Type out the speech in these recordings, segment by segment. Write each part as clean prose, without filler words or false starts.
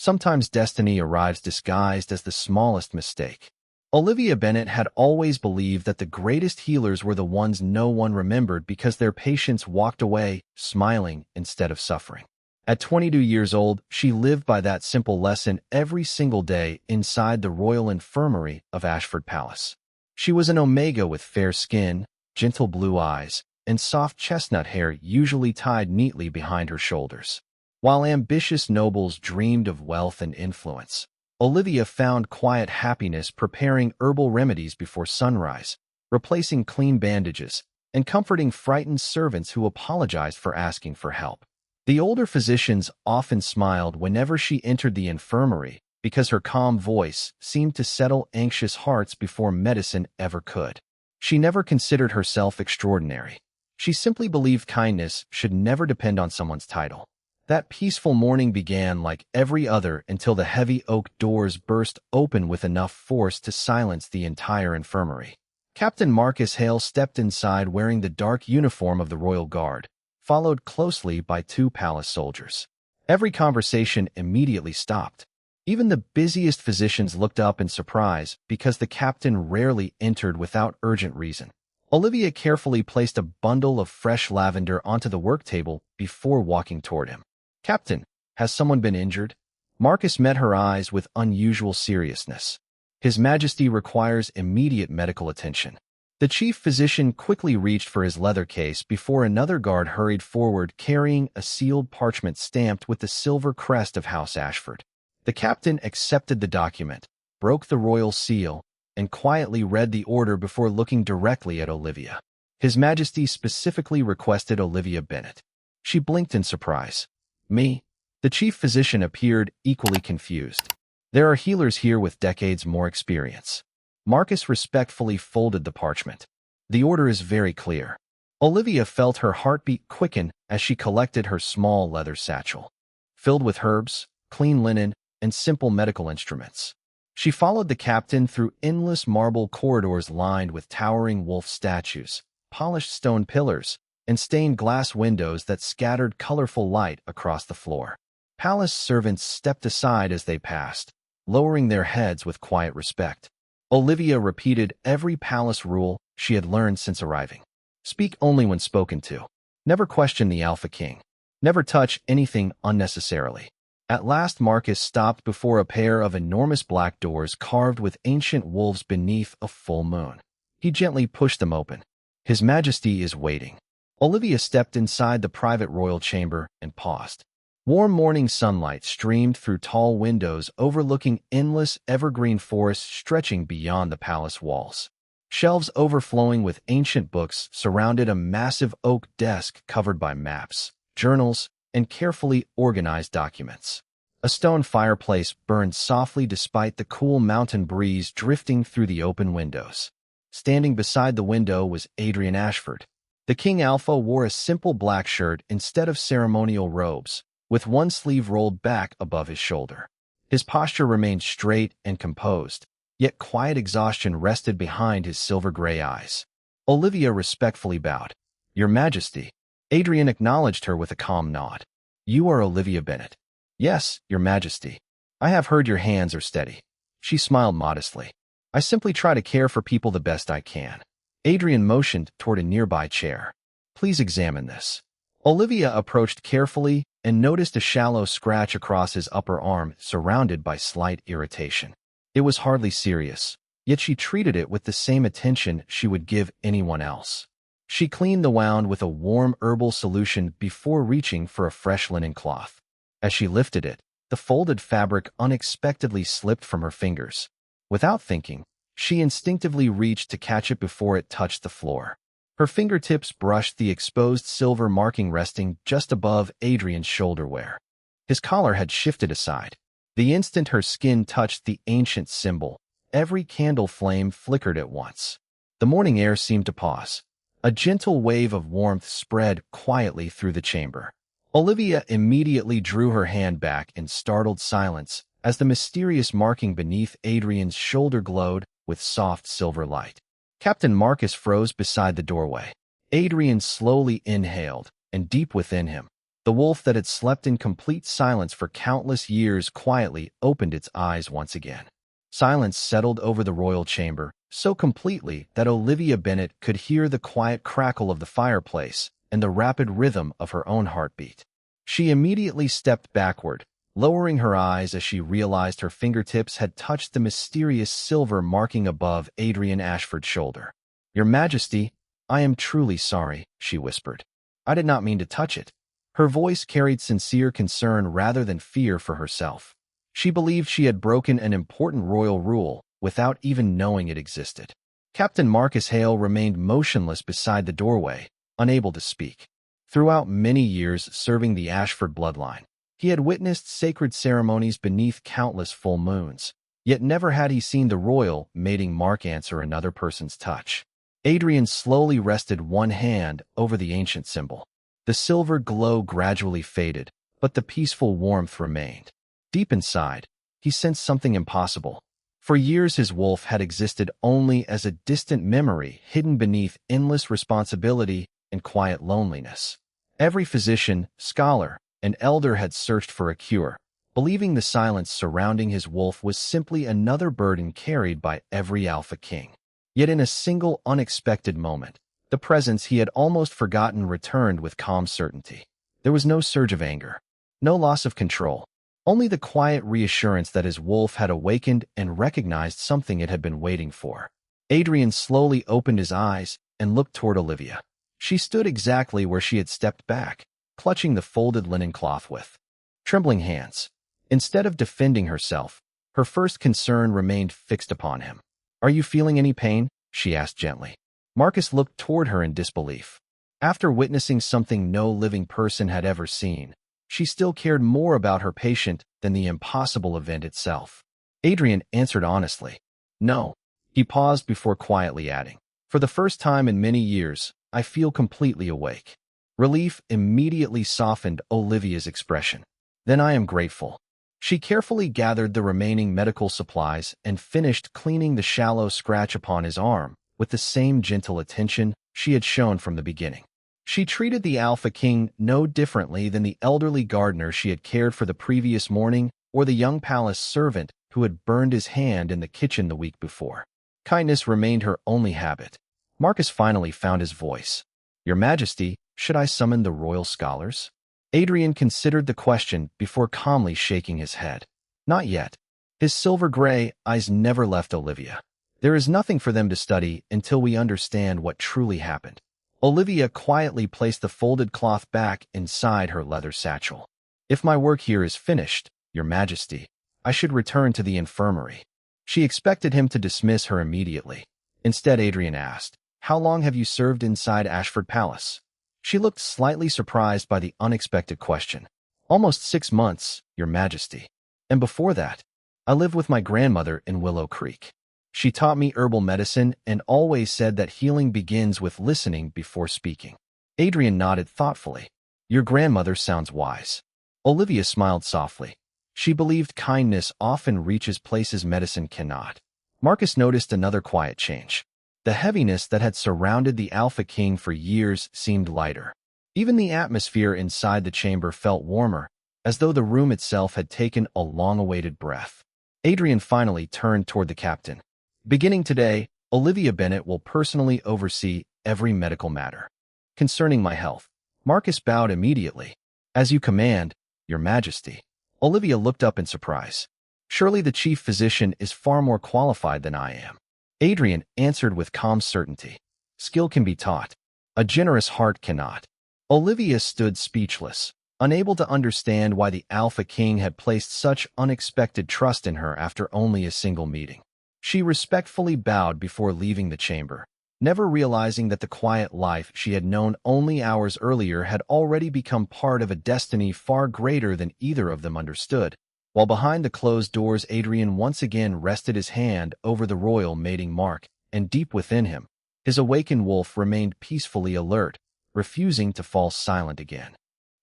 Sometimes destiny arrives disguised as the smallest mistake. Olivia Bennet had always believed that the greatest healers were the ones no one remembered because their patients walked away, smiling instead of suffering. At 22 years old, she lived by that simple lesson every single day inside the Royal Infirmary of Ashford Palace. She was an Omega with fair skin, gentle blue eyes, and soft chestnut hair usually tied neatly behind her shoulders. While ambitious nobles dreamed of wealth and influence, Olivia found quiet happiness preparing herbal remedies before sunrise, replacing clean bandages, and comforting frightened servants who apologized for asking for help. The older physicians often smiled whenever she entered the infirmary because her calm voice seemed to settle anxious hearts before medicine ever could. She never considered herself extraordinary. She simply believed kindness should never depend on someone's title. That peaceful morning began like every other until the heavy oak doors burst open with enough force to silence the entire infirmary. Captain Marcus Hale stepped inside wearing the dark uniform of the Royal Guard, followed closely by two palace soldiers. Every conversation immediately stopped. Even the busiest physicians looked up in surprise because the captain rarely entered without urgent reason. Olivia carefully placed a bundle of fresh lavender onto the work table before walking toward him. "Captain, has someone been injured?" Marcus met her eyes with unusual seriousness. "His Majesty requires immediate medical attention." The chief physician quickly reached for his leather case before another guard hurried forward carrying a sealed parchment stamped with the silver crest of House Ashford. The captain accepted the document, broke the royal seal, and quietly read the order before looking directly at Olivia. His Majesty specifically requested Olivia Bennet. She blinked in surprise. "Me?" The chief physician appeared equally confused. "There are healers here with decades more experience." Marcus respectfully folded the parchment. "The order is very clear." Olivia felt her heartbeat quicken as she collected her small leather satchel, filled with herbs, clean linen, and simple medical instruments. She followed the captain through endless marble corridors lined with towering wolf statues, polished stone pillars, and stained glass windows that scattered colorful light across the floor. Palace servants stepped aside as they passed, lowering their heads with quiet respect. Olivia repeated every palace rule she had learned since arriving. Speak only when spoken to. Never question the Alpha King. Never touch anything unnecessarily. At last Marcus stopped before a pair of enormous black doors carved with ancient wolves beneath a full moon. He gently pushed them open. "His Majesty is waiting." Olivia stepped inside the private royal chamber and paused. Warm morning sunlight streamed through tall windows overlooking endless evergreen forests stretching beyond the palace walls. Shelves overflowing with ancient books surrounded a massive oak desk covered by maps, journals, and carefully organized documents. A stone fireplace burned softly despite the cool mountain breeze drifting through the open windows. Standing beside the window was Adrian Ashford. The King Alpha wore a simple black shirt instead of ceremonial robes, with one sleeve rolled back above his shoulder. His posture remained straight and composed, yet quiet exhaustion rested behind his silver-gray eyes. Olivia respectfully bowed. "Your Majesty." Adrian acknowledged her with a calm nod. "You are Olivia Bennet." "Yes, Your Majesty. I have heard your hands are steady." She smiled modestly. "I simply try to care for people the best I can." Adrian motioned toward a nearby chair. "Please examine this." Olivia approached carefully and noticed a shallow scratch across his upper arm surrounded by slight irritation. It was hardly serious, yet she treated it with the same attention she would give anyone else. She cleaned the wound with a warm herbal solution before reaching for a fresh linen cloth. As she lifted it, the folded fabric unexpectedly slipped from her fingers. Without thinking, she instinctively reached to catch it before it touched the floor. Her fingertips brushed the exposed silver marking resting just above Adrian's shoulder wear. His collar had shifted aside. The instant her skin touched the ancient symbol, every candle flame flickered at once. The morning air seemed to pause. A gentle wave of warmth spread quietly through the chamber. Olivia immediately drew her hand back in startled silence as the mysterious marking beneath Adrian's shoulder glowed with soft silver light. Captain Marcus froze beside the doorway. Adrian slowly inhaled, and deep within him, The wolf that had slept in complete silence for countless years quietly opened its eyes once again. Silence settled over the royal chamber, so completely that Olivia Bennet could hear the quiet crackle of the fireplace and the rapid rhythm of her own heartbeat. She immediately stepped backward, lowering her eyes as she realized her fingertips had touched the mysterious silver marking above Adrian Ashford's shoulder. "Your Majesty, I am truly sorry," she whispered. "I did not mean to touch it." Her voice carried sincere concern rather than fear for herself. She believed she had broken an important royal rule without even knowing it existed. Captain Marcus Hale remained motionless beside the doorway, unable to speak. Throughout many years serving the Ashford bloodline, he had witnessed sacred ceremonies beneath countless full moons, yet never had he seen the royal mating mark answer another person's touch. Adrian slowly rested one hand over the ancient symbol. The silver glow gradually faded, but the peaceful warmth remained. Deep inside, he sensed something impossible. For years his wolf had existed only as a distant memory hidden beneath endless responsibility and quiet loneliness. Every physician, scholar, and elder had searched for a cure, believing the silence surrounding his wolf was simply another burden carried by every alpha king. Yet in a single unexpected moment, the presence he had almost forgotten returned with calm certainty. There was no surge of anger, no loss of control, only the quiet reassurance that his wolf had awakened and recognized something it had been waiting for. Adrian slowly opened his eyes and looked toward Olivia. She stood exactly where she had stepped back, clutching the folded linen cloth with trembling hands. Instead of defending herself, her first concern remained fixed upon him. "Are you feeling any pain?" she asked gently. Marcus looked toward her in disbelief. After witnessing something no living person had ever seen, she still cared more about her patient than the impossible event itself. Adrian answered honestly, "No." He paused before quietly adding, "For the first time in many years, I feel completely awake." Relief immediately softened Olivia's expression. "Then I am grateful." She carefully gathered the remaining medical supplies and finished cleaning the shallow scratch upon his arm with the same gentle attention she had shown from the beginning. She treated the Alpha King no differently than the elderly gardener she had cared for the previous morning or the young palace servant who had burned his hand in the kitchen the week before. Kindness remained her only habit. Marcus finally found his voice. "Your Majesty, should I summon the royal scholars?" Adrian considered the question before calmly shaking his head. "Not yet." His silver-gray eyes never left Olivia. "There is nothing for them to study until we understand what truly happened." Olivia quietly placed the folded cloth back inside her leather satchel. "If my work here is finished, Your Majesty, I should return to the infirmary." She expected him to dismiss her immediately. Instead, Adrian asked, "How long have you served inside Ashford Palace?" She looked slightly surprised by the unexpected question. "Almost 6 months, Your Majesty. And before that, I lived with my grandmother in Willow Creek. She taught me herbal medicine and always said that healing begins with listening before speaking." Adrian nodded thoughtfully. "Your grandmother sounds wise." Olivia smiled softly. She believed kindness often reaches places medicine cannot. Marcus noticed another quiet change. The heaviness that had surrounded the Alpha King for years seemed lighter. Even the atmosphere inside the chamber felt warmer, as though the room itself had taken a long-awaited breath. Adrian finally turned toward the captain. "Beginning today, Olivia Bennet will personally oversee every medical matter concerning my health." Marcus bowed immediately. "As you command, Your Majesty." Olivia looked up in surprise. "Surely the chief physician is far more qualified than I am." Adrian answered with calm certainty. "Skill can be taught. A generous heart cannot." Olivia stood speechless, unable to understand why the Alpha King had placed such unexpected trust in her after only a single meeting. She respectfully bowed before leaving the chamber, never realizing that the quiet life she had known only hours earlier had already become part of a destiny far greater than either of them understood. While behind the closed doors, Adrian once again rested his hand over the royal mating mark, and deep within him, his awakened wolf remained peacefully alert, refusing to fall silent again.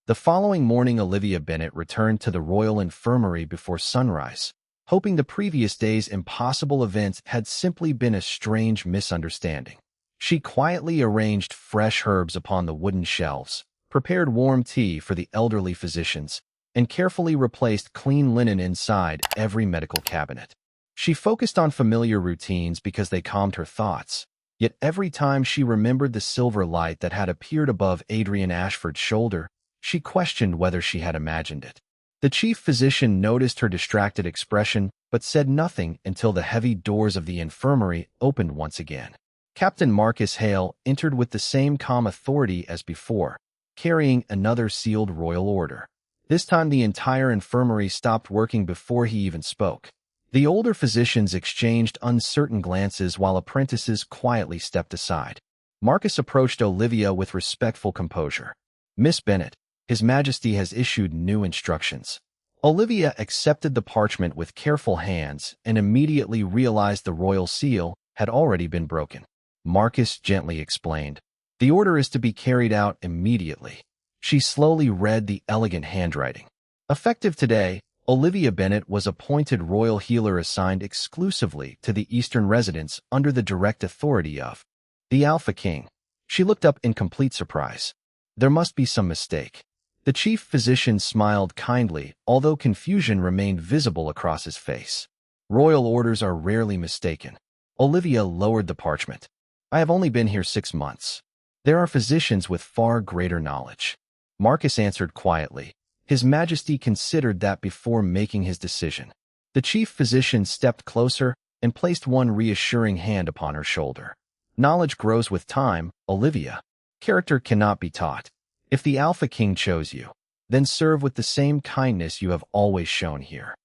The following morning, Olivia Bennet returned to the royal infirmary before sunrise, hoping the previous day's impossible events had simply been a strange misunderstanding. She quietly arranged fresh herbs upon the wooden shelves, prepared warm tea for the elderly physicians, and carefully replaced clean linen inside every medical cabinet. She focused on familiar routines because they calmed her thoughts, yet every time she remembered the silver light that had appeared above Adrian Ashford's shoulder, she questioned whether she had imagined it. The chief physician noticed her distracted expression but said nothing until the heavy doors of the infirmary opened once again. Captain Marcus Hale entered with the same calm authority as before, carrying another sealed royal order. This time the entire infirmary stopped working before he even spoke. The older physicians exchanged uncertain glances while apprentices quietly stepped aside. Marcus approached Olivia with respectful composure. "Miss Bennet, His Majesty has issued new instructions." Olivia accepted the parchment with careful hands and immediately realized the royal seal had already been broken. Marcus gently explained, "The order is to be carried out immediately." She slowly read the elegant handwriting. Effective today, Olivia Bennet was appointed royal healer assigned exclusively to the Eastern residents under the direct authority of the Alpha King. She looked up in complete surprise. There must be some mistake. The chief physician smiled kindly, although confusion remained visible across his face. Royal orders are rarely mistaken. Olivia lowered the parchment. "I have only been here 6 months. There are physicians with far greater knowledge." Marcus answered quietly. His Majesty considered that before making his decision. The chief physician stepped closer and placed one reassuring hand upon her shoulder. "Knowledge grows with time, Olivia. Character cannot be taught. If the Alpha King chose you, then serve with the same kindness you have always shown here."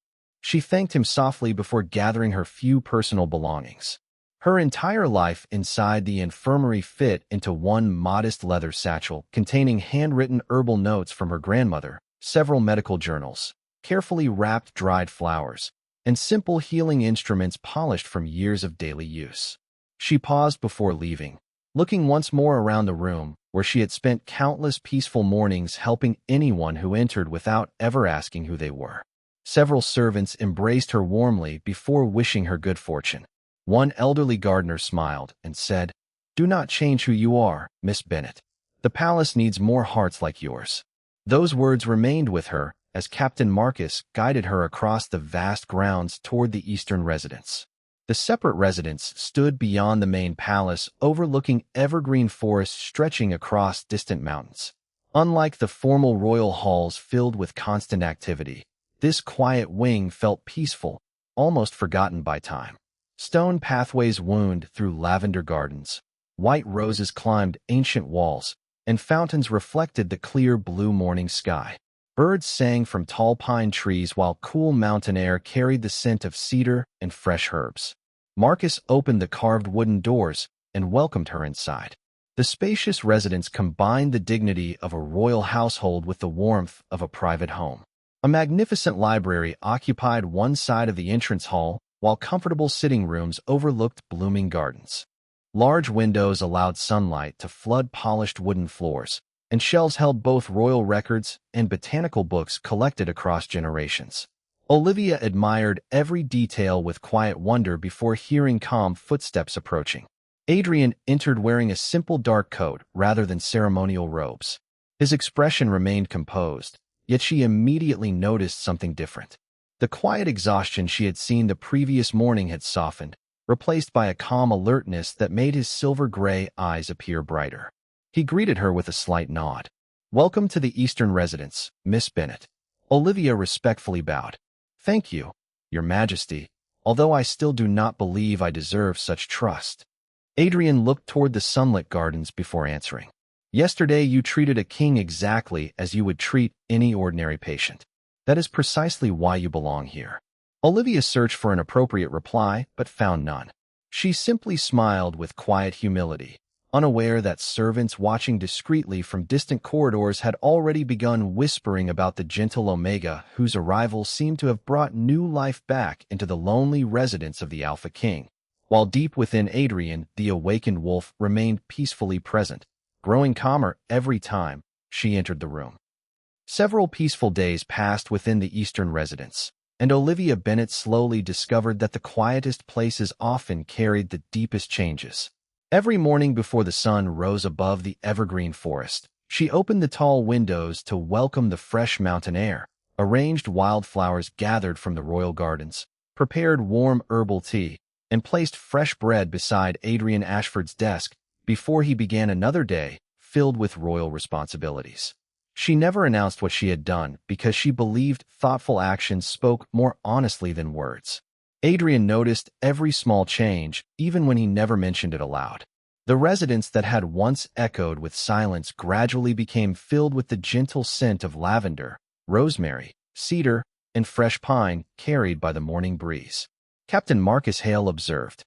She thanked him softly before gathering her few personal belongings. Her entire life inside the infirmary fit into one modest leather satchel containing handwritten herbal notes from her grandmother, several medical journals, carefully wrapped dried flowers, and simple healing instruments polished from years of daily use. She paused before leaving, looking once more around the room where she had spent countless peaceful mornings helping anyone who entered without ever asking who they were. Several servants embraced her warmly before wishing her good fortune. One elderly gardener smiled and said, "Do not change who you are, Miss Bennet. The palace needs more hearts like yours." Those words remained with her as Captain Marcus guided her across the vast grounds toward the eastern residence. The separate residence stood beyond the main palace, overlooking evergreen forests stretching across distant mountains. Unlike the formal royal halls filled with constant activity, this quiet wing felt peaceful, almost forgotten by time. Stone pathways wound through lavender gardens, white roses climbed ancient walls, and fountains reflected the clear blue morning sky. Birds sang from tall pine trees while cool mountain air carried the scent of cedar and fresh herbs. Marcus opened the carved wooden doors and welcomed her inside. The spacious residence combined the dignity of a royal household with the warmth of a private home. A magnificent library occupied one side of the entrance hall, while comfortable sitting rooms overlooked blooming gardens. Large windows allowed sunlight to flood polished wooden floors, and shelves held both royal records and botanical books collected across generations. Olivia admired every detail with quiet wonder before hearing calm footsteps approaching. Adrian entered wearing a simple dark coat rather than ceremonial robes. His expression remained composed, yet she immediately noticed something different. The quiet exhaustion she had seen the previous morning had softened, replaced by a calm alertness that made his silver-gray eyes appear brighter. He greeted her with a slight nod. "Welcome to the Eastern residence, Miss Bennet." Olivia respectfully bowed. "Thank you, Your Majesty, although I still do not believe I deserve such trust." Adrian looked toward the sunlit gardens before answering. "Yesterday you treated a king exactly as you would treat any ordinary patient. That is precisely why you belong here." Olivia searched for an appropriate reply, but found none. She simply smiled with quiet humility, unaware that servants watching discreetly from distant corridors had already begun whispering about the gentle Omega, whose arrival seemed to have brought new life back into the lonely residence of the Alpha King. While deep within Adrian, the awakened wolf remained peacefully present, growing calmer every time she entered the room. Several peaceful days passed within the Eastern residence, and Olivia Bennet slowly discovered that the quietest places often carried the deepest changes. Every morning before the sun rose above the evergreen forest, She opened the tall windows to welcome the fresh mountain air, arranged wildflowers gathered from the royal gardens, prepared warm herbal tea, and placed fresh bread beside Adrian Ashford's desk before he began another day filled with royal responsibilities. She never announced what she had done because she believed thoughtful actions spoke more honestly than words. Adrian noticed every small change, even when he never mentioned it aloud. The residence that had once echoed with silence gradually became filled with the gentle scent of lavender, rosemary, cedar, and fresh pine carried by the morning breeze. Captain Marcus Hale observed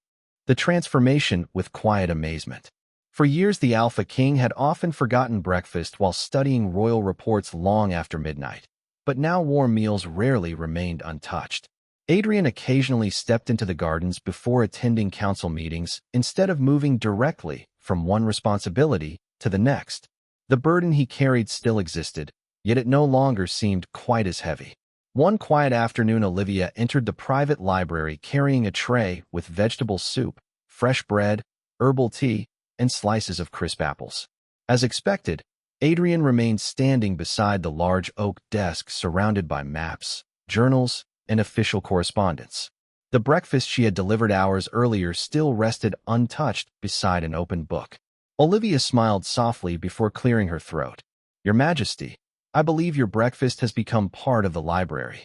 the transformation with quiet amazement. For years, the Alpha King had often forgotten breakfast while studying royal reports long after midnight, but now warm meals rarely remained untouched. Adrian occasionally stepped into the gardens before attending council meetings instead of moving directly from one responsibility to the next. The burden he carried still existed, yet it no longer seemed quite as heavy. One quiet afternoon, Olivia entered the private library carrying a tray with vegetable soup, fresh bread, herbal tea, and slices of crisp apples. As expected, Adrian remained standing beside the large oak desk surrounded by maps, journals, and official correspondence. The breakfast she had delivered hours earlier still rested untouched beside an open book. Olivia smiled softly before clearing her throat. "Your Majesty, I believe your breakfast has become part of the library."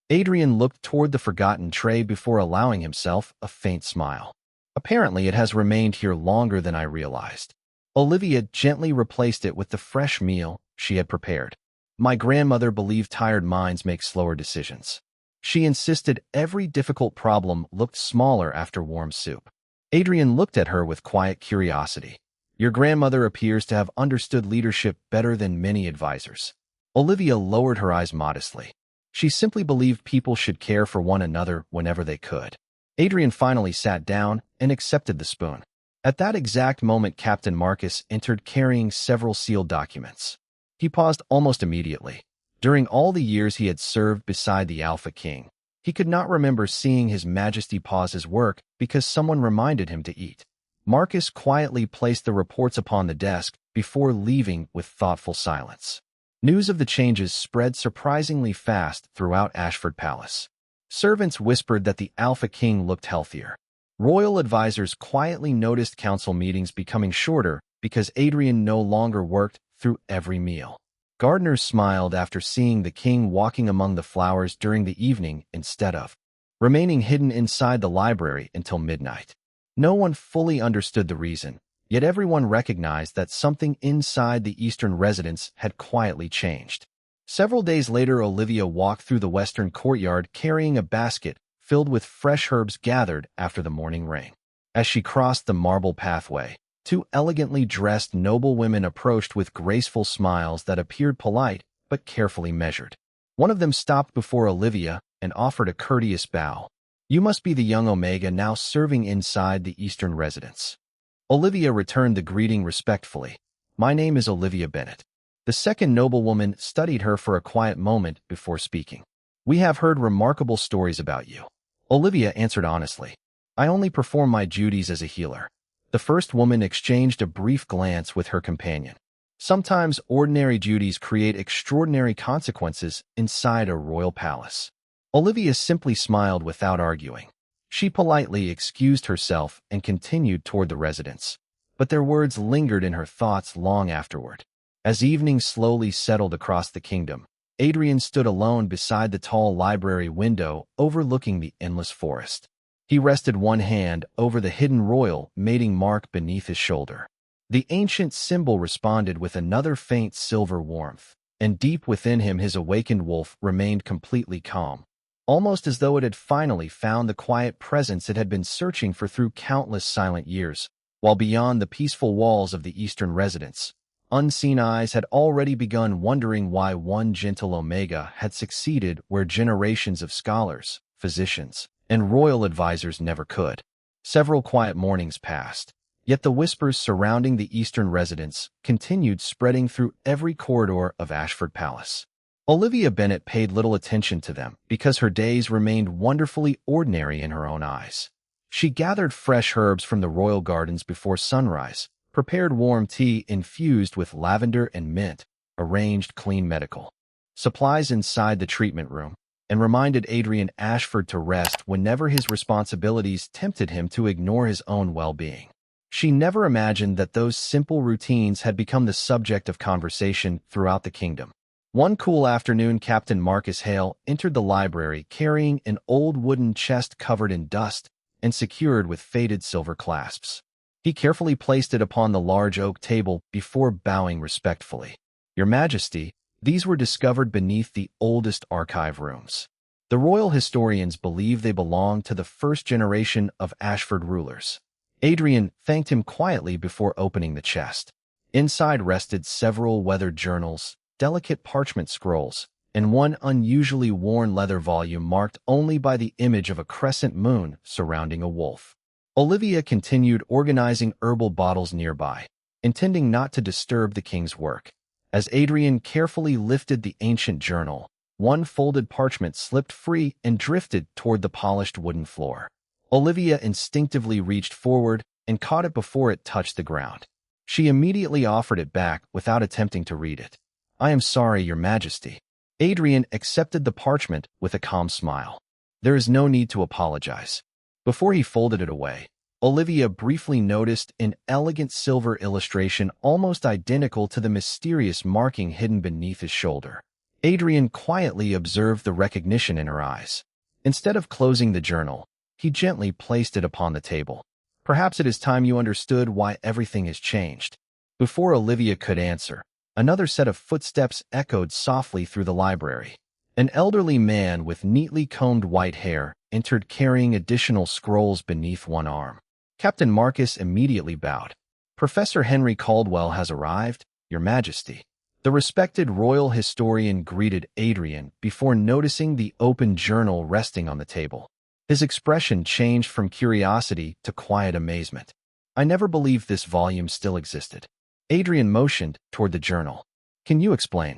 Adrian looked toward the forgotten tray before allowing himself a faint smile. "Apparently it has remained here longer than I realized." Olivia gently replaced it with the fresh meal she had prepared. "My grandmother believed tired minds make slower decisions. She insisted every difficult problem looked smaller after warm soup." Adrian looked at her with quiet curiosity. "Your grandmother appears to have understood leadership better than many advisors." Olivia lowered her eyes modestly. She simply believed people should care for one another whenever they could. Adrian finally sat down and accepted the spoon. At that exact moment, Captain Marcus entered carrying several sealed documents. He paused almost immediately. During all the years he had served beside the Alpha King, he could not remember seeing His Majesty pause his work because someone reminded him to eat. Marcus quietly placed the reports upon the desk before leaving with thoughtful silence. News of the changes spread surprisingly fast throughout Ashford Palace. Servants whispered that the Alpha King looked healthier. Royal advisors quietly noticed council meetings becoming shorter because Adrian no longer worked through every meal. Gardeners smiled after seeing the king walking among the flowers during the evening instead of remaining hidden inside the library until midnight. No one fully understood the reason, yet everyone recognized that something inside the eastern residence had quietly changed. Several days later, Olivia walked through the western courtyard carrying a basket filled with fresh herbs gathered after the morning rain. As she crossed the marble pathway, two elegantly dressed noblewomen approached with graceful smiles that appeared polite but carefully measured. One of them stopped before Olivia and offered a courteous bow. "You must be the young Omega now serving inside the eastern residence." Olivia returned the greeting respectfully. "My name is Olivia Bennet." The second noblewoman studied her for a quiet moment before speaking. "We have heard remarkable stories about you." Olivia answered honestly. "I only perform my duties as a healer." The first woman exchanged a brief glance with her companion. Sometimes ordinary duties create extraordinary consequences inside a royal palace. Olivia simply smiled without arguing. She politely excused herself and continued toward the residence, but their words lingered in her thoughts long afterward. As evening slowly settled across the kingdom, Adrian stood alone beside the tall library window overlooking the endless forest. He rested one hand over the hidden royal mating mark beneath his shoulder. The ancient symbol responded with another faint silver warmth, and deep within him his awakened wolf remained completely calm, almost as though it had finally found the quiet presence it had been searching for through countless silent years. While beyond the peaceful walls of the eastern residence, unseen eyes had already begun wondering why one gentle Omega had succeeded where generations of scholars, physicians, and royal advisors never could. Several quiet mornings passed, yet the whispers surrounding the eastern residence continued spreading through every corridor of Ashford Palace. Olivia Bennet paid little attention to them because her days remained wonderfully ordinary in her own eyes. She gathered fresh herbs from the royal gardens before sunrise, prepared warm tea infused with lavender and mint, arranged clean medical supplies inside the treatment room, and reminded Adrian Ashford to rest whenever his responsibilities tempted him to ignore his own well-being. She never imagined that those simple routines had become the subject of conversation throughout the kingdom. One cool afternoon, Captain Marcus Hale entered the library carrying an old wooden chest covered in dust and secured with faded silver clasps. He carefully placed it upon the large oak table before bowing respectfully. "Your Majesty, these were discovered beneath the oldest archive rooms. The royal historians believe they belong to the first generation of Ashford rulers." Adrian thanked him quietly before opening the chest. Inside rested several weathered journals, delicate parchment scrolls, and one unusually worn leather volume marked only by the image of a crescent moon surrounding a wolf. Olivia continued organizing herbal bottles nearby, intending not to disturb the king's work. As Adrian carefully lifted the ancient journal, one folded parchment slipped free and drifted toward the polished wooden floor. Olivia instinctively reached forward and caught it before it touched the ground. She immediately offered it back without attempting to read it. "I am sorry, Your Majesty." Adrian accepted the parchment with a calm smile. "There is no need to apologize." Before he folded it away, Olivia briefly noticed an elegant silver illustration almost identical to the mysterious marking hidden beneath his shoulder. Adrian quietly observed the recognition in her eyes. Instead of closing the journal, he gently placed it upon the table. "Perhaps it is time you understood why everything has changed." Before Olivia could answer, another set of footsteps echoed softly through the library. An elderly man with neatly combed white hair entered carrying additional scrolls beneath one arm. Captain Marcus immediately bowed. "Professor Henry Caldwell has arrived, Your Majesty." The respected royal historian greeted Adrian before noticing the open journal resting on the table. His expression changed from curiosity to quiet amazement. "I never believed this volume still existed." Adrian motioned toward the journal. "Can you explain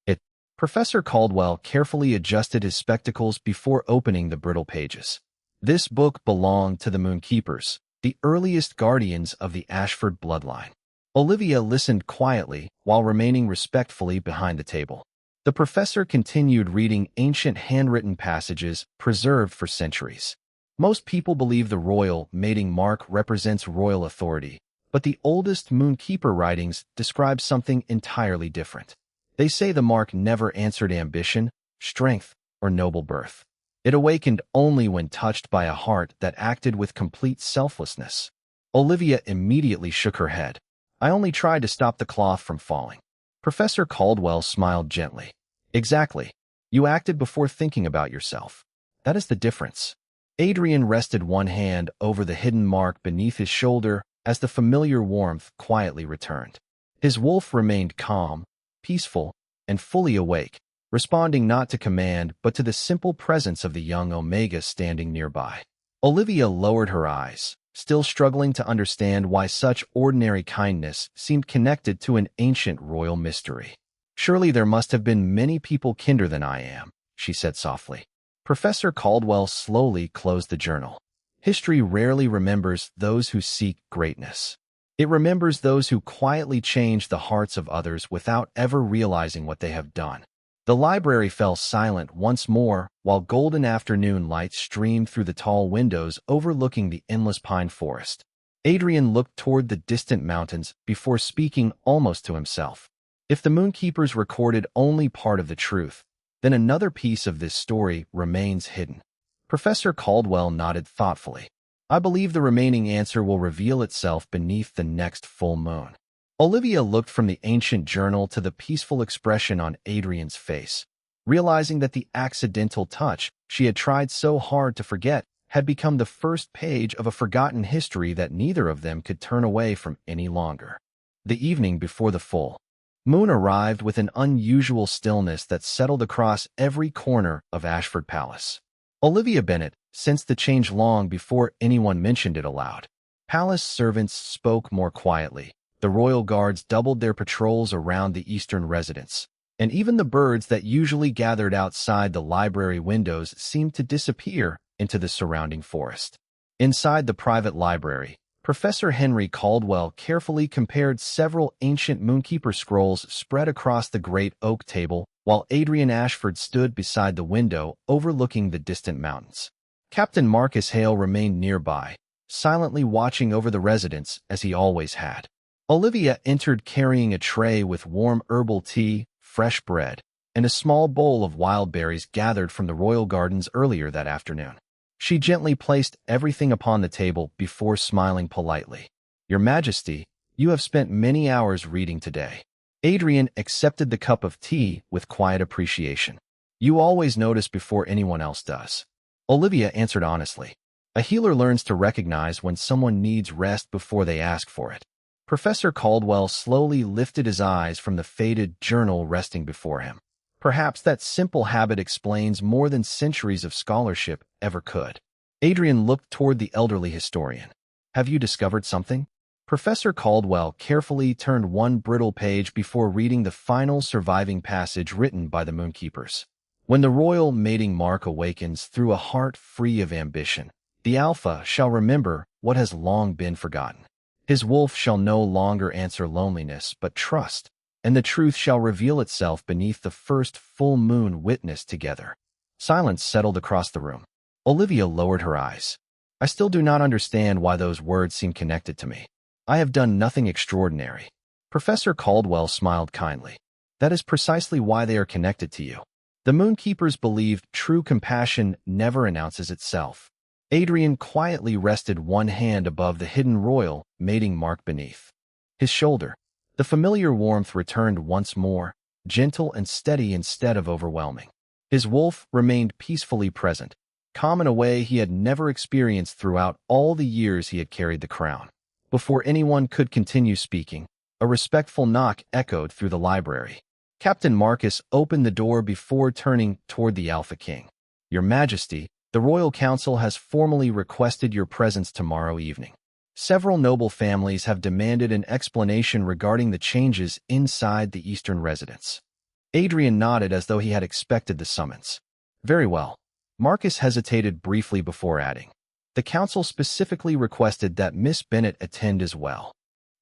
it?" Professor Caldwell carefully adjusted his spectacles before opening the brittle pages. "This book belonged to the Moonkeepers, the earliest guardians of the Ashford bloodline." Olivia listened quietly while remaining respectfully behind the table. The professor continued reading ancient handwritten passages preserved for centuries. "Most people believe the royal mating mark represents royal authority, but the oldest Moonkeeper writings describe something entirely different. They say the mark never answered ambition, strength, or noble birth. It awakened only when touched by a heart that acted with complete selflessness." Olivia immediately shook her head. "I only tried to stop the cloth from falling." Professor Caldwell smiled gently. "Exactly. You acted before thinking about yourself. That is the difference." Adrian rested one hand over the hidden mark beneath his shoulder as the familiar warmth quietly returned. His wolf remained calm, peaceful, and fully awake, responding not to command but to the simple presence of the young Omega standing nearby. Olivia lowered her eyes, still struggling to understand why such ordinary kindness seemed connected to an ancient royal mystery. "Surely there must have been many people kinder than I am," she said softly. Professor Caldwell slowly closed the journal. "History rarely remembers those who seek greatness. It remembers those who quietly change the hearts of others without ever realizing what they have done." The library fell silent once more while golden afternoon light streamed through the tall windows overlooking the endless pine forest. Adrian looked toward the distant mountains before speaking almost to himself. If the Moonkeepers recorded only part of the truth, then another piece of this story remains hidden. Professor Caldwell nodded thoughtfully. "I believe the remaining answer will reveal itself beneath the next full moon." Olivia looked from the ancient journal to the peaceful expression on Adrian's face, realizing that the accidental touch she had tried so hard to forget had become the first page of a forgotten history that neither of them could turn away from any longer. The evening before the full moon arrived with an unusual stillness that settled across every corner of Ashford Palace. Olivia Bennet sensed the change long before anyone mentioned it aloud. Palace servants spoke more quietly. The royal guards doubled their patrols around the eastern residence, and even the birds that usually gathered outside the library windows seemed to disappear into the surrounding forest. Inside the private library, Professor Henry Caldwell carefully compared several ancient Moonkeeper scrolls spread across the great oak table, while Adrian Ashford stood beside the window overlooking the distant mountains. Captain Marcus Hale remained nearby, silently watching over the residence as he always had. Olivia entered carrying a tray with warm herbal tea, fresh bread, and a small bowl of wild berries gathered from the royal gardens earlier that afternoon. She gently placed everything upon the table before smiling politely. "Your Majesty, you have spent many hours reading today." Adrian accepted the cup of tea with quiet appreciation. "You always notice before anyone else does." Olivia answered honestly. A healer learns to recognize when someone needs rest before they ask for it. Professor Caldwell slowly lifted his eyes from the faded journal resting before him. Perhaps that simple habit explains more than centuries of scholarship ever could. Adrian looked toward the elderly historian. "Have you discovered something?" Professor Caldwell carefully turned one brittle page before reading the final surviving passage written by the Moonkeepers. "When the royal mating mark awakens through a heart free of ambition, the Alpha shall remember what has long been forgotten. His wolf shall no longer answer loneliness but trust, and the truth shall reveal itself beneath the first full moon witnessed together." Silence settled across the room. Olivia lowered her eyes. "I still do not understand why those words seem connected to me. I have done nothing extraordinary." Professor Caldwell smiled kindly. "That is precisely why they are connected to you. The Moonkeepers believed true compassion never announces itself." Adrian quietly rested one hand above the hidden royal mating mark beneath his shoulder. The familiar warmth returned once more, gentle and steady instead of overwhelming. His wolf remained peacefully present, calm in a way he had never experienced throughout all the years he had carried the crown. Before anyone could continue speaking, a respectful knock echoed through the library. Captain Marcus opened the door before turning toward the Alpha King. "Your Majesty, the Royal Council has formally requested your presence tomorrow evening. Several noble families have demanded an explanation regarding the changes inside the Eastern residence." Adrian nodded as though he had expected the summons. "Very well." Marcus hesitated briefly before adding, "The council specifically requested that Miss Bennet attend as well."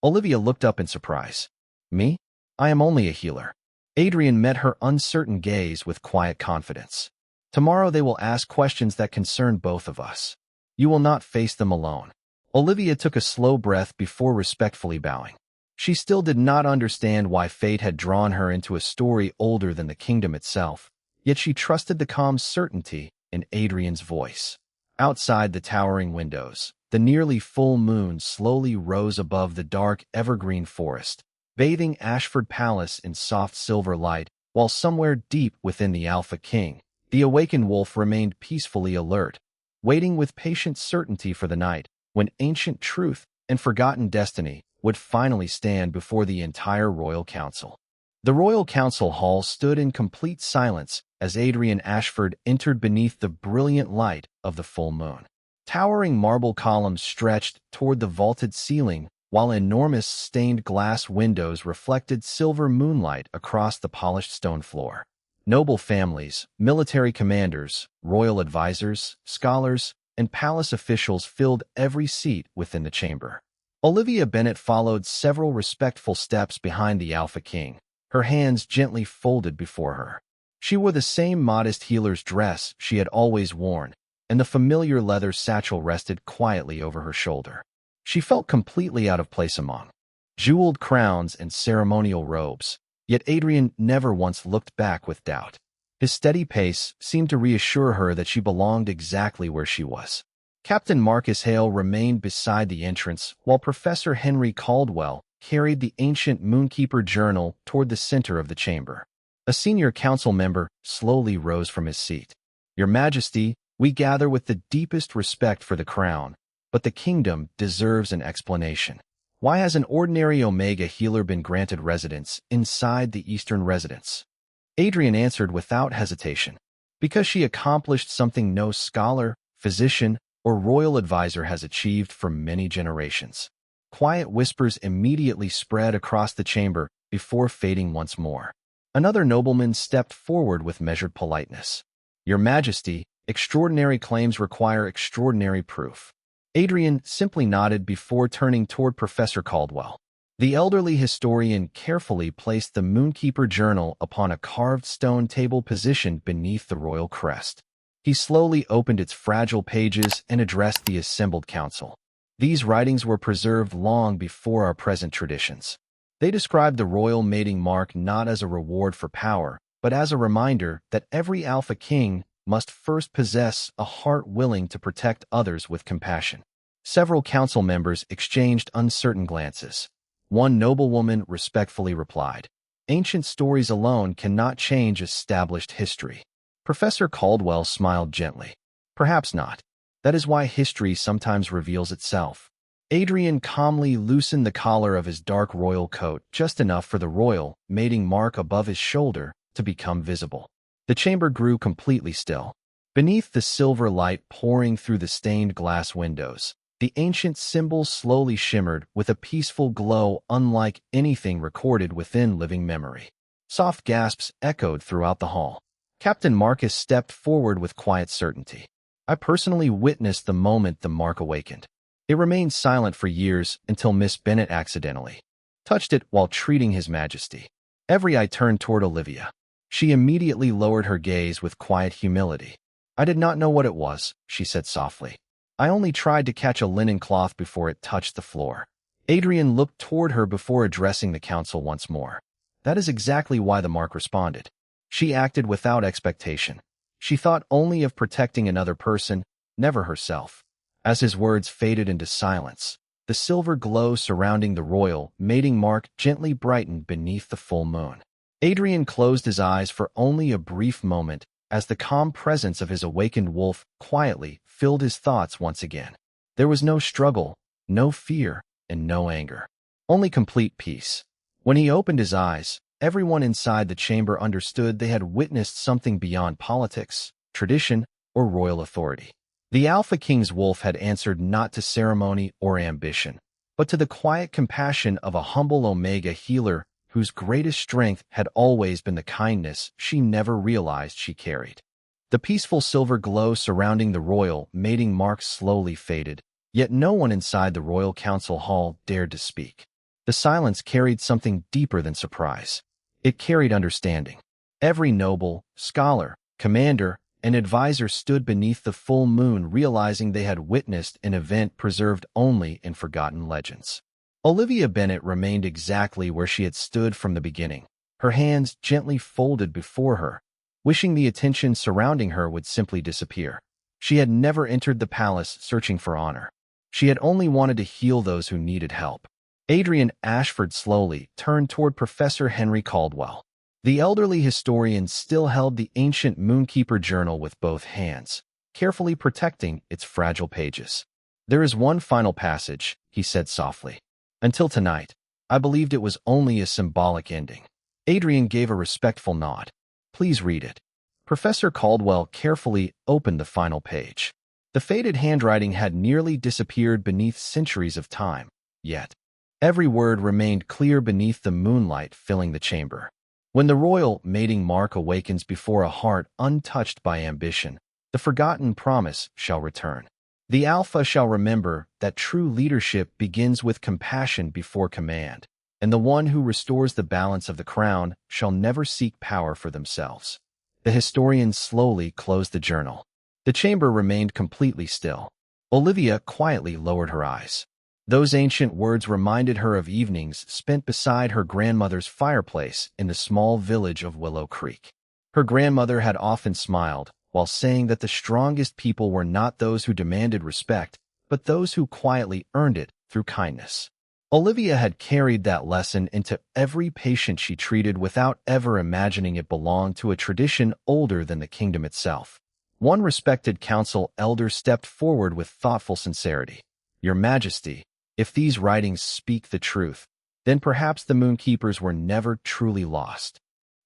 Olivia looked up in surprise. "Me? I am only a healer." Adrian met her uncertain gaze with quiet confidence. "Tomorrow they will ask questions that concern both of us. You will not face them alone." Olivia took a slow breath before respectfully bowing. She still did not understand why fate had drawn her into a story older than the kingdom itself, yet she trusted the calm certainty in Adrian's voice. Outside the towering windows, the nearly full moon slowly rose above the dark evergreen forest, bathing Ashford Palace in soft silver light, while somewhere deep within the Alpha King, the awakened wolf remained peacefully alert, waiting with patient certainty for the night when ancient truth and forgotten destiny would finally stand before the entire Royal Council. The Royal Council Hall stood in complete silence as Adrian Ashford entered beneath the brilliant light of the full moon. Towering marble columns stretched toward the vaulted ceiling, while enormous stained glass windows reflected silver moonlight across the polished stone floor. Noble families, military commanders, royal advisors, scholars, and palace officials filled every seat within the chamber. Olivia Bennet followed several respectful steps behind the Alpha King, her hands gently folded before her. She wore the same modest healer's dress she had always worn, and the familiar leather satchel rested quietly over her shoulder. She felt completely out of place among jeweled crowns and ceremonial robes, yet Adrian never once looked back with doubt. His steady pace seemed to reassure her that she belonged exactly where she was. Captain Marcus Hale remained beside the entrance, while Professor Henry Caldwell carried the ancient Moonkeeper journal toward the center of the chamber. A senior council member slowly rose from his seat. "Your Majesty, we gather with the deepest respect for the crown, but the kingdom deserves an explanation. Why has an ordinary Omega healer been granted residence inside the Eastern residence?" Adrian answered without hesitation. "Because she accomplished something no scholar, physician, or royal advisor has achieved for many generations." Quiet whispers immediately spread across the chamber before fading once more. Another nobleman stepped forward with measured politeness. "Your Majesty, extraordinary claims require extraordinary proof." Adrian simply nodded before turning toward Professor Caldwell. The elderly historian carefully placed the Moonkeeper journal upon a carved stone table positioned beneath the royal crest. He slowly opened its fragile pages and addressed the assembled council. These writings were preserved long before our present traditions. They described the royal mating mark not as a reward for power, but as a reminder that every alpha king must first possess a heart willing to protect others with compassion. Several council members exchanged uncertain glances. One noblewoman respectfully replied, "Ancient stories alone cannot change established history." Professor Caldwell smiled gently. "Perhaps not. That is why history sometimes reveals itself." Adrian calmly loosened the collar of his dark royal coat just enough for the royal mating mark above his shoulder to become visible. The chamber grew completely still. Beneath the silver light pouring through the stained glass windows, the ancient symbol slowly shimmered with a peaceful glow unlike anything recorded within living memory. Soft gasps echoed throughout the hall. Captain Marcus stepped forward with quiet certainty. "I personally witnessed the moment the mark awakened. It remained silent for years until Miss Bennet accidentally touched it while treating His Majesty." Every eye turned toward Olivia. She immediately lowered her gaze with quiet humility. "I did not know what it was," she said softly. "I only tried to catch a linen cloth before it touched the floor." Adrian looked toward her before addressing the council once more. "That is exactly why the mark responded." She acted without expectation. She thought only of protecting another person, never herself. As his words faded into silence, the silver glow surrounding the royal mating mark gently brightened beneath the full moon. Adrian closed his eyes for only a brief moment as the calm presence of his awakened wolf quietly filled his thoughts once again. There was no struggle, no fear, and no anger. Only complete peace. When he opened his eyes, everyone inside the chamber understood they had witnessed something beyond politics, tradition, or royal authority. The Alpha King's wolf had answered not to ceremony or ambition, but to the quiet compassion of a humble Omega healer whose greatest strength had always been the kindness she never realized she carried. The peaceful silver glow surrounding the royal mating mark slowly faded, yet no one inside the royal council hall dared to speak. The silence carried something deeper than surprise. It carried understanding. Every noble, scholar, commander, and advisor stood beneath the full moon realizing they had witnessed an event preserved only in forgotten legends. Olivia Bennet remained exactly where she had stood from the beginning, her hands gently folded before her, wishing the attention surrounding her would simply disappear. She had never entered the palace searching for honor. She had only wanted to heal those who needed help. Adrian Ashford slowly turned toward Professor Henry Caldwell. The elderly historian still held the ancient Moonkeeper journal with both hands, carefully protecting its fragile pages. "There is one final passage," he said softly. "Until tonight, I believed it was only a symbolic ending." Adrian gave a respectful nod. "Please read it." Professor Caldwell carefully opened the final page. The faded handwriting had nearly disappeared beneath centuries of time, yet every word remained clear beneath the moonlight filling the chamber. "When the royal mating mark awakens before a heart untouched by ambition, the forgotten promise shall return. The Alpha shall remember that true leadership begins with compassion before command, and the one who restores the balance of the crown shall never seek power for themselves." The historian slowly closed the journal. The chamber remained completely still. Olivia quietly lowered her eyes. Those ancient words reminded her of evenings spent beside her grandmother's fireplace in the small village of Willow Creek. Her grandmother had often smiled, while saying that the strongest people were not those who demanded respect, but those who quietly earned it through kindness. Olivia had carried that lesson into every patient she treated without ever imagining it belonged to a tradition older than the kingdom itself. One respected council elder stepped forward with thoughtful sincerity. "Your Majesty, if these writings speak the truth, then perhaps the Moonkeepers were never truly lost."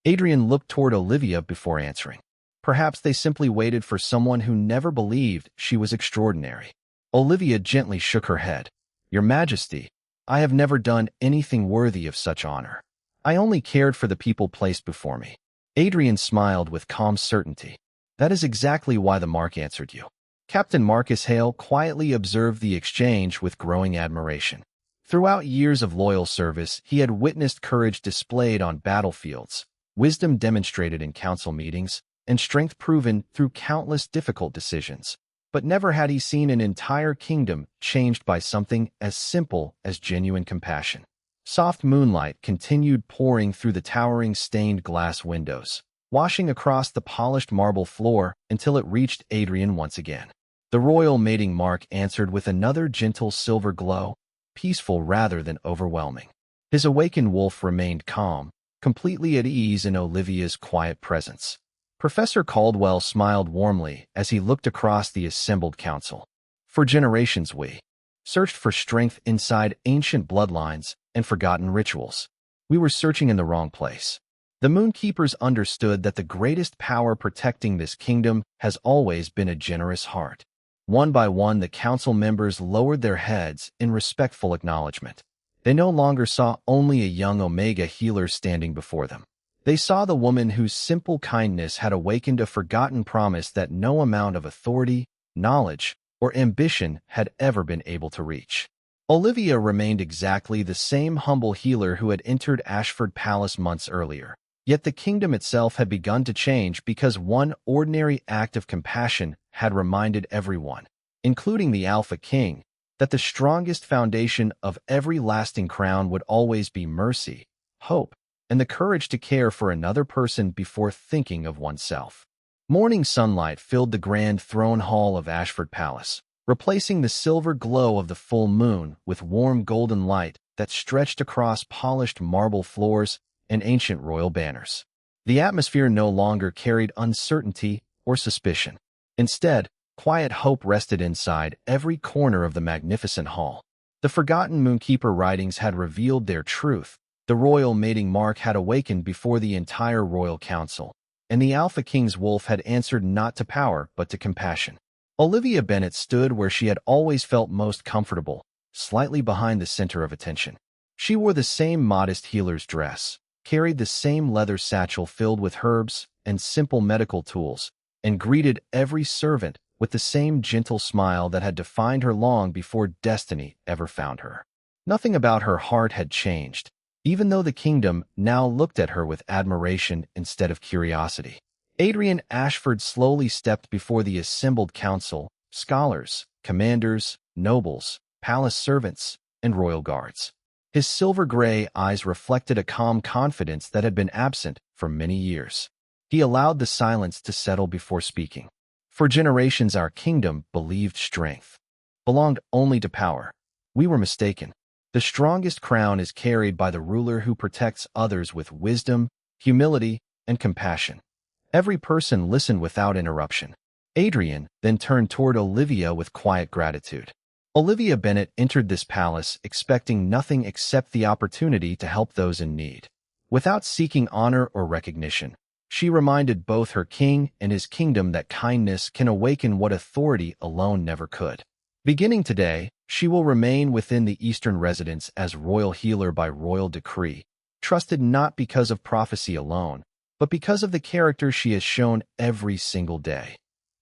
Adrian looked toward Olivia before answering. "Perhaps they simply waited for someone who never believed she was extraordinary." Olivia gently shook her head. "Your Majesty, I have never done anything worthy of such honor. I only cared for the people placed before me." Adrian smiled with calm certainty. "That is exactly why the mark answered you. Captain Marcus Hale quietly observed the exchange with growing admiration. Throughout years of loyal service, he had witnessed courage displayed on battlefields, wisdom demonstrated in council meetings, and strength proven through countless difficult decisions. But never had he seen an entire kingdom changed by something as simple as genuine compassion. Soft moonlight continued pouring through the towering stained glass windows, washing across the polished marble floor until it reached Adrian once again. The royal mating mark answered with another gentle silver glow, peaceful rather than overwhelming. His awakened wolf remained calm, completely at ease in Olivia's quiet presence. Professor Caldwell smiled warmly as he looked across the assembled council. For generations we searched for strength inside ancient bloodlines and forgotten rituals. We were searching in the wrong place. The Moonkeepers understood that the greatest power protecting this kingdom has always been a generous heart. One by one, the council members lowered their heads in respectful acknowledgement. They no longer saw only a young Omega healer standing before them. They saw the woman whose simple kindness had awakened a forgotten promise that no amount of authority, knowledge, or ambition had ever been able to reach. Olivia remained exactly the same humble healer who had entered Ashford Palace months earlier. Yet the kingdom itself had begun to change because one ordinary act of compassion had reminded everyone, including the Alpha King, that the strongest foundation of every lasting crown would always be mercy, hope, and the courage to care for another person before thinking of oneself. Morning sunlight filled the grand throne hall of Ashford Palace, replacing the silver glow of the full moon with warm golden light that stretched across polished marble floors and ancient royal banners. The atmosphere no longer carried uncertainty or suspicion. Instead, quiet hope rested inside every corner of the magnificent hall. The forgotten Moonkeeper writings had revealed their truth. The royal mating mark had awakened before the entire royal council, and the Alpha King's wolf had answered not to power but to compassion. Olivia Bennet stood where she had always felt most comfortable, slightly behind the center of attention. She wore the same modest healer's dress, carried the same leather satchel filled with herbs and simple medical tools, and greeted every servant with the same gentle smile that had defined her long before destiny ever found her. Nothing about her heart had changed, even though the kingdom now looked at her with admiration instead of curiosity. Adrian Ashford slowly stepped before the assembled council, scholars, commanders, nobles, palace servants, and royal guards. His silver-gray eyes reflected a calm confidence that had been absent for many years. He allowed the silence to settle before speaking. For generations our kingdom believed strength belonged only to power. We were mistaken. The strongest crown is carried by the ruler who protects others with wisdom, humility, and compassion. Every person listened without interruption. Adrian then turned toward Olivia with quiet gratitude. Olivia Bennet entered this palace expecting nothing except the opportunity to help those in need. Without seeking honor or recognition, she reminded both her king and his kingdom that kindness can awaken what authority alone never could. Beginning today, she will remain within the Eastern residence as royal healer by royal decree, trusted not because of prophecy alone, but because of the character she has shown every single day.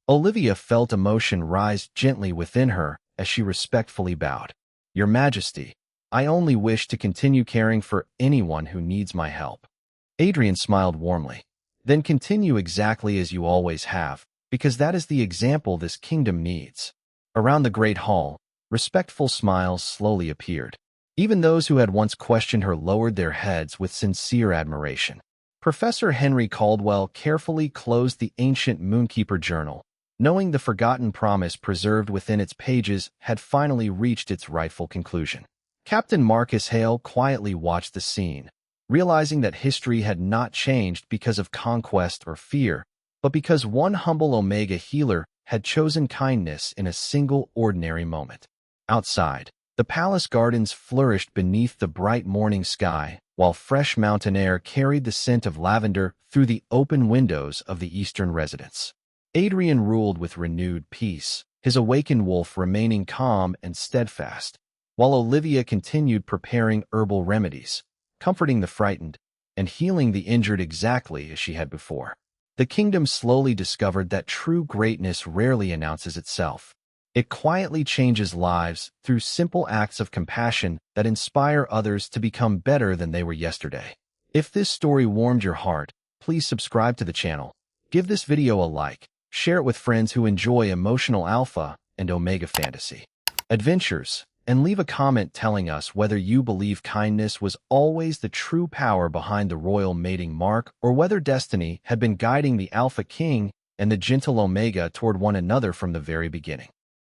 Olivia felt emotion rise gently within her as she respectfully bowed. Your Majesty, I only wish to continue caring for anyone who needs my help. Adrian smiled warmly. Then continue exactly as you always have, because that is the example this kingdom needs. Around the great hall, respectful smiles slowly appeared. Even those who had once questioned her lowered their heads with sincere admiration. Professor Henry Caldwell carefully closed the ancient Moonkeeper journal, knowing the forgotten promise preserved within its pages had finally reached its rightful conclusion. Captain Marcus Hale quietly watched the scene, realizing that history had not changed because of conquest or fear, but because one humble Omega healer had chosen kindness in a single ordinary moment. Outside, the palace gardens flourished beneath the bright morning sky, while fresh mountain air carried the scent of lavender through the open windows of the eastern residence. Adrian ruled with renewed peace, his awakened wolf remaining calm and steadfast, while Olivia continued preparing herbal remedies, comforting the frightened, and healing the injured exactly as she had before. The kingdom slowly discovered that true greatness rarely announces itself. It quietly changes lives through simple acts of compassion that inspire others to become better than they were yesterday. If this story warmed your heart, please subscribe to the channel. Give this video a like, share it with friends who enjoy emotional alpha and omega fantasy adventures, and leave a comment telling us whether you believe kindness was always the true power behind the royal mating mark or whether destiny had been guiding the Alpha King and the gentle Omega toward one another from the very beginning.